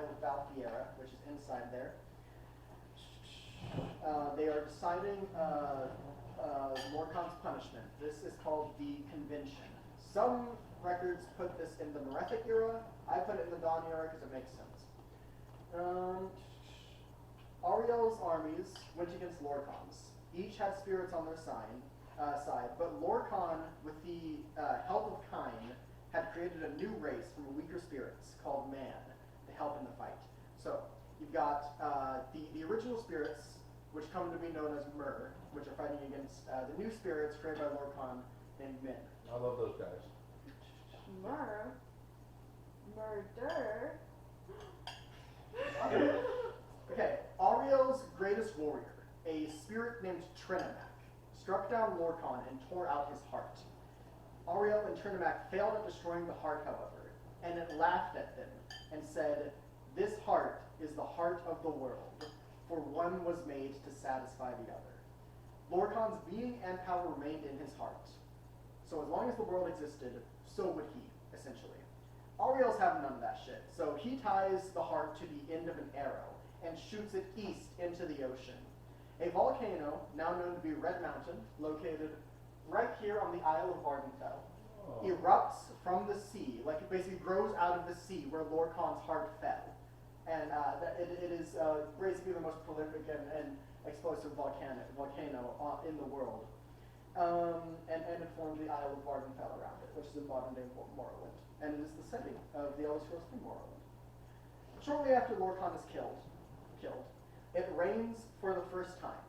Isle of Valfiera, which is inside there. They are deciding Lorcan's punishment. This is called the Convention. Some records put this in the Merethic era. I put it in the Dawn era because it makes sense. Ariel's armies went against Lorcan's. Each had spirits on their side, but Lorcan, with the help of Kine, had created a new race from weaker spirits called Man to help in the fight. So you've got the original spirits, which come to be known as Myr, which are fighting against the new spirits created by Lorcan named Min. I love those guys. Murder. Okay, Ariel's greatest warrior, a spirit named Trinimac, struck down Lorcan and tore out his heart. Ariel and Trinimac failed at destroying the heart, however, and it laughed at them and said, "This heart is the heart of the world, for one was made to satisfy the other." Lorcan's being and power remained in his heart. So as long as the world existed, so would he, essentially. Ariel's having none of that shit, so he ties the heart to the end of an arrow and shoots it east into the ocean. A volcano, now known to be Red Mountain, located right here on the Isle of Vardenfell, erupts from the sea, like it basically grows out of the sea where Lorcan's heart fell. And it is basically the most prolific and explosive volcano in the world. And it formed the Isle of Vardenfell around it, which is in modern-day Morrowind. And it is the setting of the Elder Scrolls III Morrowind. Shortly after Lorcan is killed, it rains for the first time.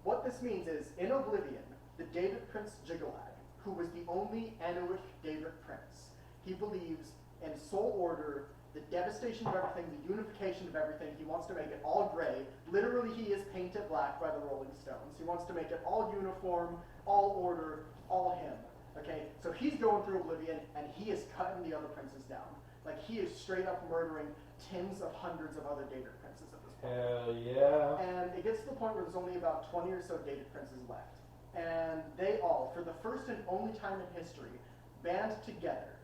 What this means is, in Oblivion, the David Prince Jiggalag, who was the only Anuic David Prince, he believes in soul order, the devastation of everything, the unification of everything. He wants to make it all gray. Literally, he is painted black by the Rolling Stones. He wants to make it all uniform, all order, all him. Okay, so he's going through Oblivion, and he is cutting the other princes down. Like, he is straight up murdering tens of hundreds of other David princes at this point. Hell yeah. And it gets to the point where there's only about 20 or so David princes left. And they all, for the first and only time in history, band together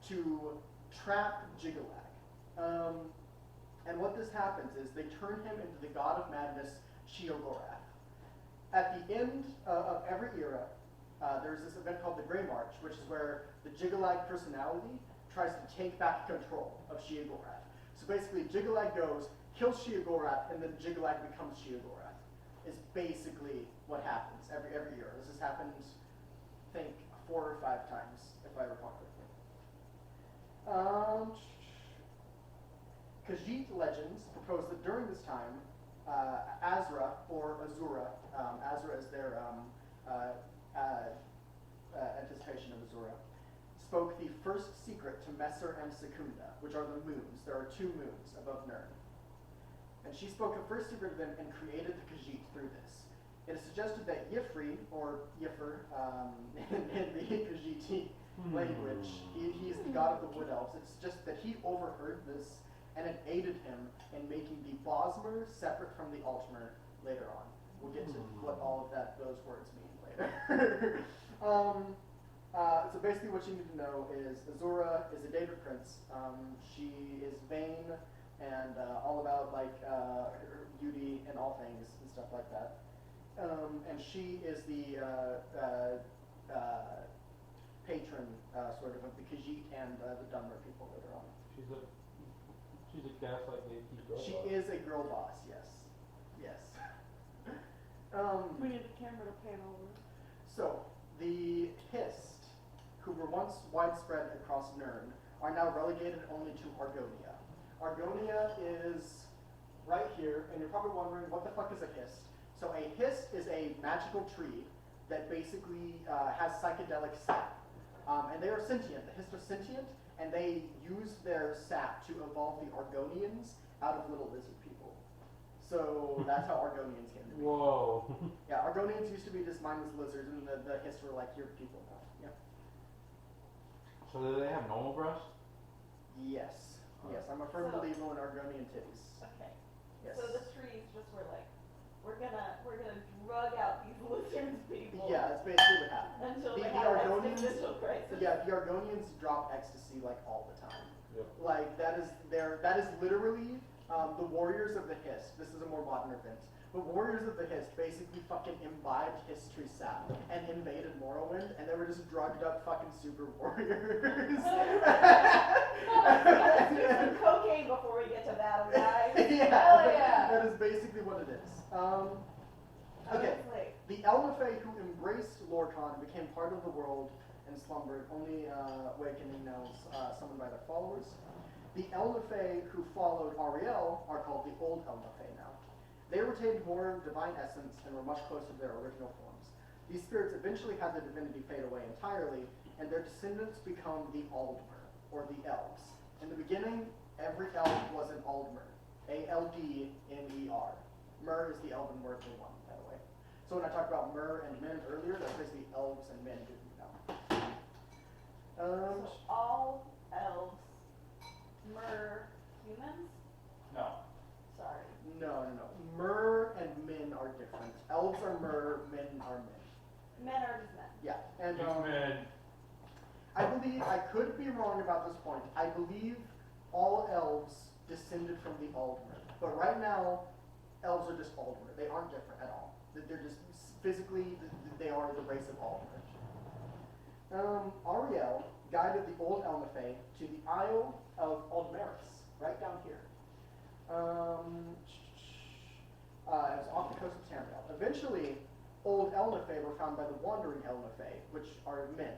to trap Jiggalag. And what this happens is they turn him into the god of madness, Sheogorath. At the end of every era, there's this event called the Grey March, which is where the Jiggalag personality tries to take back control of Sheogorath. So basically, Jiggalag goes, kills Sheogorath, and then Jiggalag becomes Sheogorath. Is basically what happens every year. This has happened, I think, 4 or 5 times, if I recall correctly. Khajiit legends propose that during this time, Azra, or Azura, Azra is their anticipation of Azura, spoke the first secret to Messer and Secunda, which are the moons. There are 2 moons above Nirn. And she spoke the first secret to them and created the Khajiit through this. It is suggested that Yifri, or Yifr, in the Khajiiti language, he's the god of the Wood Elves. It's just that he overheard this, and it aided him in making the Bosmer separate from the Altmer later on. We'll get to what all of those words mean later. So basically what you need to know is Azura is a David Prince. She is vain and all about her beauty and all things and stuff like that. And she is the patron sort of the Khajiit and the Dunmer people later on. She's a gaslight lady girl. She is a girl boss, yes. Yes. We need the camera to pan over. So, the Hist, who were once widespread across Nirn, are now relegated only to Argonia. Argonia is right here, and you're probably wondering, what the fuck is a Hist? So a Hist is a magical tree that basically has psychedelic sap. And they are sentient. The Hist are sentient, and they use their sap to evolve the Argonians out of little lizard people. So that's how Argonians came to be. Whoa. Yeah, Argonians used to be just mindless lizards, and the Hist were like, you're people now. Yeah. So do they have normal breasts? Yes. Yes, I'm a firm believer in Argonian titties. Okay. Yes. So the trees just were like, we're gonna drug out these lizard people. Yeah, that's basically what happened. Until The they have Argonians, existential crisis. yeah, the Argonians drop ecstasy like all the time. Yep. Like that is literally the Warriors of the Hist. This is a more modern event. But Warriors of the Hist basically fucking imbibed history sap and invaded Morrowind, and they were just drugged up fucking super warriors. Let's do some cocaine before we get to battle, guys. Yeah, Hell yeah. that is basically what it is. Okay, Honestly. the Elnafey who embraced Lorcan became part of the world and slumbered, only awakening now summoned by their followers. The Elnafey who followed Ariel are called the Old Elnafey now. They retained more divine essence and were much closer to their original forms. These spirits eventually had their divinity fade away entirely, and their descendants become the Aldmer, or the Elves. In the beginning, every elf was an Aldmer. A-L-D-M-E-R. Mer is the elven word for one, by the way. So when I talked about mer and men earlier, that's basically elves and men didn't know. So all elves, humans? No. Sorry. No. Mer and men are different. Elves are mer, men are men. Men are just men. Yeah, and Men. I believe, I could be wrong about this point, I believe all elves descended from the Aldmer. But right now, elves are just Aldmer. They aren't different at all. They're just, physically, they are the race of Aldmer. Ariel guided the old Elnafey to the Isle of Aldmeris, right down here. It was off the coast of Tamriel. Eventually, old Elnafey were found by the wandering Elnafey, which are men.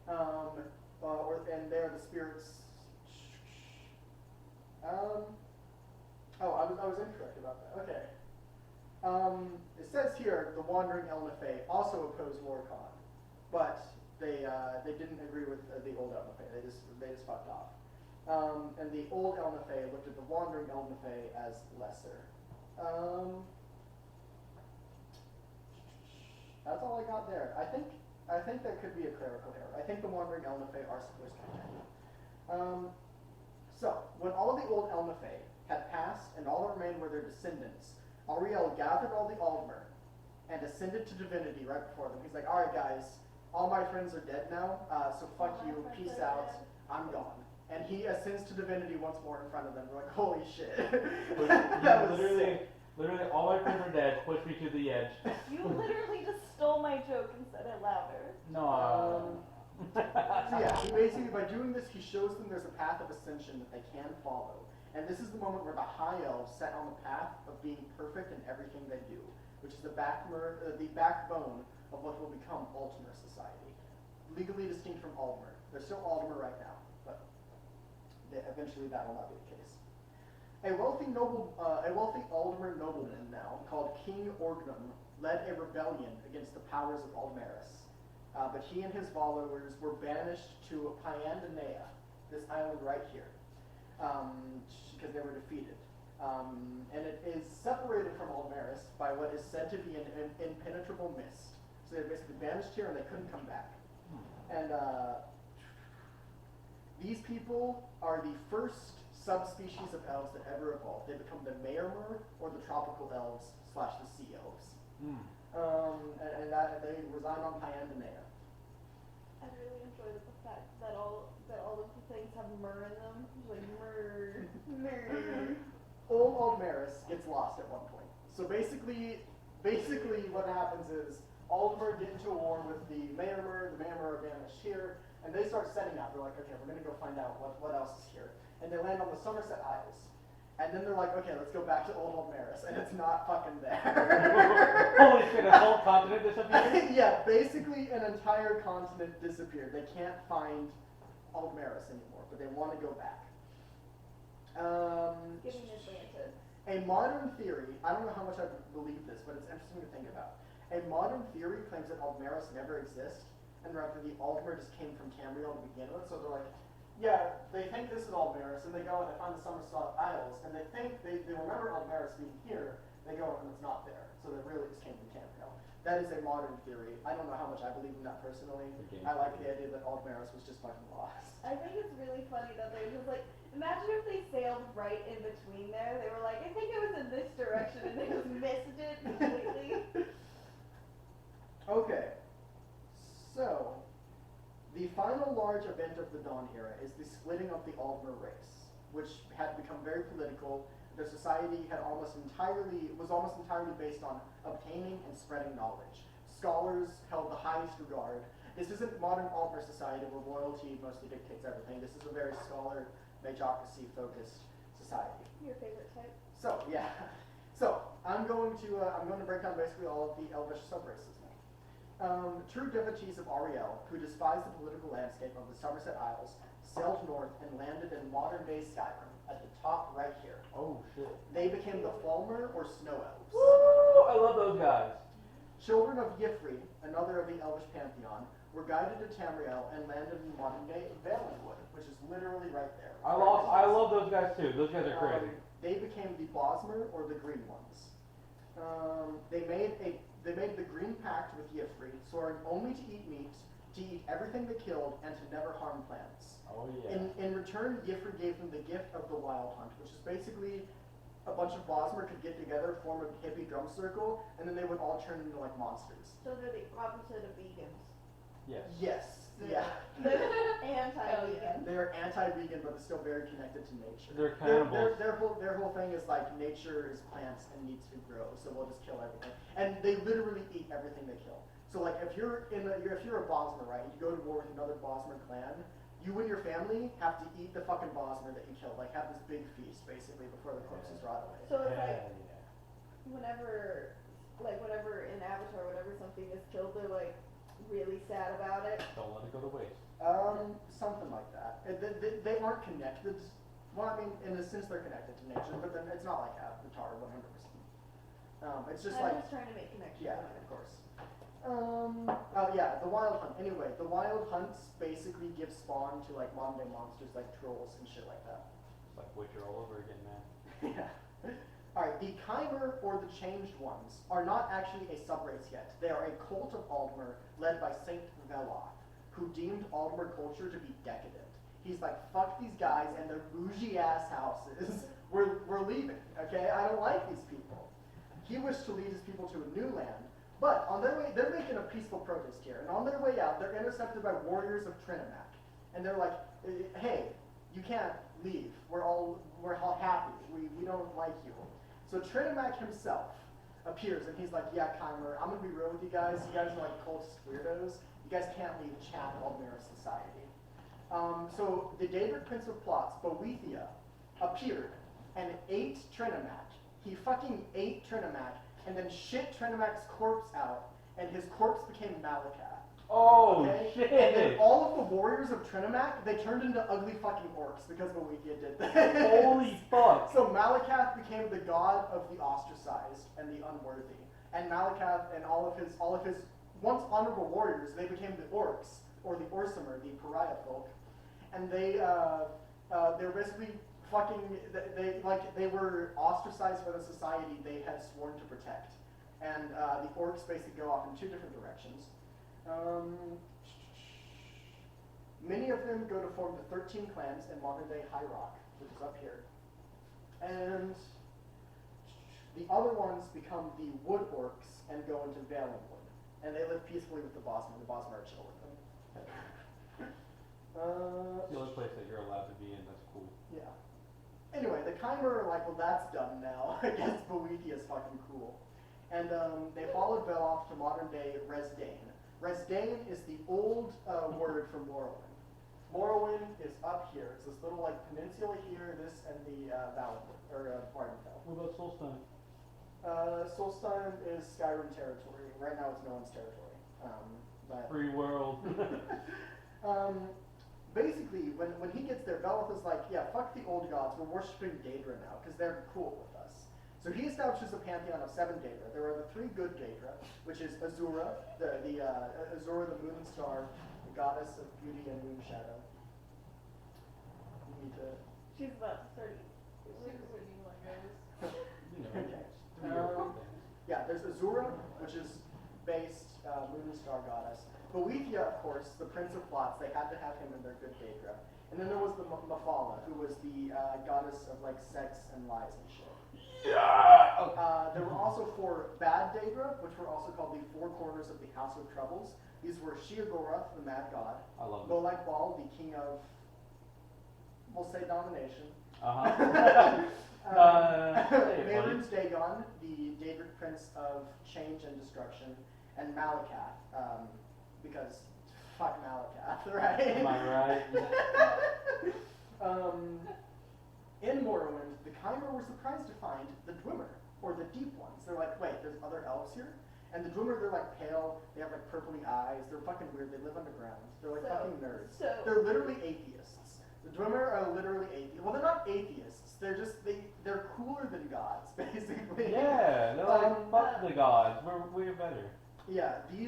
And they're the spirits. I was incorrect about that. Okay. It says here the wandering Elnafey also opposed Lorcan, but they didn't agree with the old Elnafey. They just fucked off. And the old Elnafey looked at the wandering Elnafey as lesser. That's all I got there. I think that could be a clerical error. I think the wandering Elnafey are supposed to be men. So, when all of the old Elnafey had passed and all that remained were their descendants, Ariel gathered all the Aldmer and ascended to divinity right before them. He's like, alright guys, all my friends are dead now, so fuck All my you, friends peace are out, dead. I'm gone. And he ascends to divinity once more in front of them. We're like, holy shit. But That was literally, sick. literally, all my friends are dead. Push me to the edge. You literally just stole my joke and said it louder. No. So yeah, he basically, by doing this, he shows them there's a path of ascension that they can follow. And this is the moment where the high elves set on the path of being perfect in everything they do, which is the backbone of what will become Ultimate Society. Legally distinct from Aldmer. They're still Aldmer right now, but eventually that will not be the case. A wealthy Aldmer nobleman now, called King Orgnum, led a rebellion against the powers of Aldmeris. But he and his followers were banished to Pyandanea, this island right here, because they were defeated. And it is separated from Aldmeris by what is said to be an impenetrable mist. So they're basically banished here and they couldn't come back. And these people are the first subspecies of elves that ever evolved. They become the Mayermer, or the tropical elves / the sea elves. And they reside on Pyandanea. I really enjoy the fact that all of the things have myrrh in them. It's like myrrh. Old Aldmeris gets lost at one point. So basically what happens is Aldmer get into a war with the Mayermer are banished here, and they start setting out. They're like, okay, we're gonna go find out what else is here. And they land on the Somerset Isles. And then they're like, okay, let's go back to Old Aldmeris, and it's not fucking there. Holy shit, a whole continent disappeared? Yeah, basically an entire continent disappeared. They can't find Aldmeris anymore, but they want to go back. Giving Atlantis. A modern theory, I don't know how much I believe this, but it's interesting to think about. A modern theory claims that Aldmeris never exists, and rather the Aldmer just came from Tamriel to begin with, so they're like, yeah, they think this is Aldmeris, and they go and they find the Somerset Isles, and they think, they remember Aldmeris being here, they go and it's not there, so they really just came from Tamriel. That is a modern theory. I don't know how much I believe in that personally. Okay. I like the idea that Aldmeris was just fucking lost. I think it's really funny that they're just like, imagine if they sailed right in between there. They were like, I think it was in this direction, and they just missed it completely. Okay, so The final large event of the Dawn era is the splitting of the Aldmer race, which had become very political. Their society was almost entirely based on obtaining and spreading knowledge. Scholars held the highest regard. This isn't modern Aldmer society where royalty mostly dictates everything. This is a very scholar, magocracy-focused society. Your favorite type? So yeah, so I'm going to break down basically all of the Elvish subraces now. True devotees of Ariel, who despised the political landscape of the Somerset Isles, sailed north and landed in modern-day Skyrim at the top right here. Oh shit. They became the Falmer or Snow Elves. Woo! I love those guys. Children of Yffri, another of the Elvish pantheon, were guided to Tamriel and landed in modern-day Valenwood, which is literally right there. I love those guys too. Those guys are crazy. They became the Bosmer or the Green Ones. They made the Green Pact with Yffri, swearing only to eat meat, to eat everything they killed, and to never harm plants. Oh yeah. In return, Yffri gave them the gift of the Wild Hunt, which is basically a bunch of Bosmer could get together, form a hippie drum circle, and then they would all turn into like monsters. So they're the opposite of vegans. Yes. Yes. Yeah. Anti-vegan. They're anti-vegan, but they're still very connected to nature. They're cannibals. Their whole thing is like nature is plants and needs to grow, so we'll just kill everything. And they literally eat everything they kill. So like if you're a Bosmer, right, you go to war with another Bosmer clan, you and your family have to eat the fucking Bosmer that you killed. Like have this big feast basically before the corpses rot away. So it's like yeah. whenever in Avatar, whenever something is killed, they're like really sad about it. Don't let it go to waste. Something like that. They aren't connected. Well, I mean, in a sense they're connected to nature, but then it's not like Avatar 100%. It's just I'm like just trying to make connections. yeah, of course. Yeah, the Wild Hunt. Anyway, the Wild Hunts basically give spawn to like modern day monsters like trolls and shit like that. It's like Witcher all over again, man. Yeah. Alright, the Chimer, or the Changed Ones, are not actually a subrace yet. They are a cult of Aldmer led by Saint Veloth, who deemed Aldmer culture to be decadent. He's like, fuck these guys and their bougie ass houses. We're leaving, okay? I don't like these people. He wished to lead his people to a new land, but on their way, they're making a peaceful protest here, and on their way out, they're intercepted by warriors of Trinimac. And they're like, hey, you can't leave. We're all happy. We don't like you. So Trinimac himself appears, and he's like, yeah, Chimer, I'm gonna be real with you guys. You guys are like cultist weirdos. You guys can't leave Chat Aldmira society. So the David Prince of Plots, Boethia, appeared and ate Trinimac. He fucking ate Trinimac and then shit Trinimac's corpse out, and his corpse became Malakath. Oh Okay? shit! And then all of the warriors of Trinimac, they turned into ugly fucking orcs because Boethia did that. Holy fuck! So Malakath became the god of the ostracized and the unworthy. And Malakath and all of his once honorable warriors, they became the orcs, or the Orsimer, the pariah folk. And they're basically fucking, they were ostracized by the society they had sworn to protect. And the orcs basically go off in two different directions. Many of them go to form the 13 clans in modern-day High Rock, which is up here. And the other ones become the Wood Orcs and go into Valenwood. And they live peacefully with the Bosmer. The Bosmer are chill with them. It's the only place that you're allowed to be in. That's cool. Yeah. Anyway, the Chimer are like, well, that's done now. I guess Boethia is fucking cool. And they followed Veloth to modern-day Resdain. Resdain is the old word for Morrowind. Morrowind is up here. It's this little like peninsula here, this and the Valenwood, or Vardenfell. What about Solstheim? Solstheim is Skyrim territory. Right now it's no one's territory. But Free world. basically, when he gets there, Veloth is like, yeah, fuck the old gods. We're worshiping Daedra now because they're cool with us. So he establishes a pantheon of 7 Daedra. There are the 3 good Daedra, which is Azura, Azura, the moon and star, the goddess of beauty and moon shadow. You need to. She's about to start. She's reading my guys. You know, Okay. it's 3 or 4 things. Yeah, there's Azura, which is based moon and star goddess. Boethia, of course, the Prince of Plots, they had to have him in their good Daedra. And then there was the Mephala, who was the goddess of like sex and lies and shit. Yeah! There were also 4 bad Daedra, which were also called the 4 corners of the House of Troubles. These were Sheogorath, the mad god, I love it. Golak Bal, the king of, we'll say domination. Uh-huh. Mehrunes Dagon, the Daedric prince of change and destruction, and Malakath, because fuck Malakath, right? Am I right? In Morrowind, the Chimer were surprised to find the Dwemer, or the Deep Ones. They're like, wait, there's other elves here? And the Dwemer, they're like pale, they have like purpley eyes, they're fucking weird, they live underground. They're like fucking nerds. They're literally atheists. The Dwemer are literally atheists. Well, they're not atheists, they're just, they're cooler than gods, basically. Yeah, they're like, fuck the gods, we're better. Yeah, the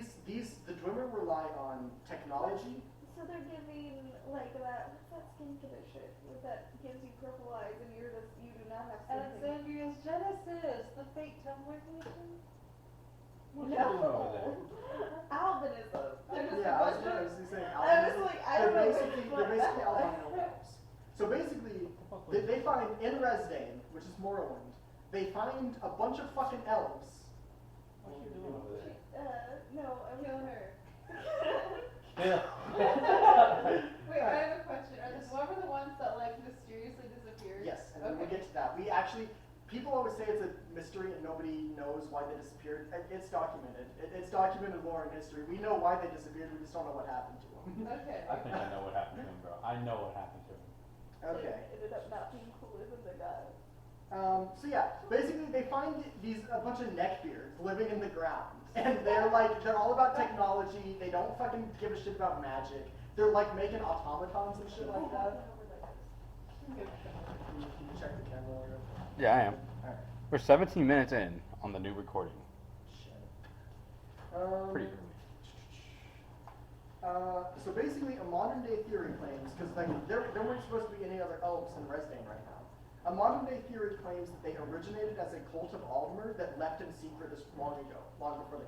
Dwemer rely on technology. So they're giving like that. What's that skin killer shit that gives you purple eyes and you do not have skin killer? Alexandria's Genesis, the fake teleportation. What you doing over there? Albinism. There's just Yeah, a I bunch was of- saying I was like, I they're don't know. basically albino elves. So basically, they find in Resdane, which is Morrowind, they find a bunch of fucking elves. What you doing over there? No, I'm Kill her. Yeah. Wait, I have a question. What were the ones that like mysteriously disappeared? Yes, and we'll get to that. We actually, people always say it's a mystery and nobody knows why they disappeared. It's documented. It's documented lore and history. We know why they disappeared, we just don't know what happened to them. Okay. I think I know what happened to him, bro. I know what happened to him. Okay. It ended up not being cooler than the guy. So yeah, basically they find a bunch of neckbeards living in the ground. And they're all about technology, they don't fucking give a shit about magic. They're like making automatons and shit like that. Can you check the camera later? Yeah, I am. Alright. We're 17 minutes in on the new recording. Shit. Pretty early. So basically, a modern day theory claims, because like there weren't supposed to be any other elves in Resdane right now. A modern day theory claims that they originated as a cult of Aldmer that left in secret long ago, long before they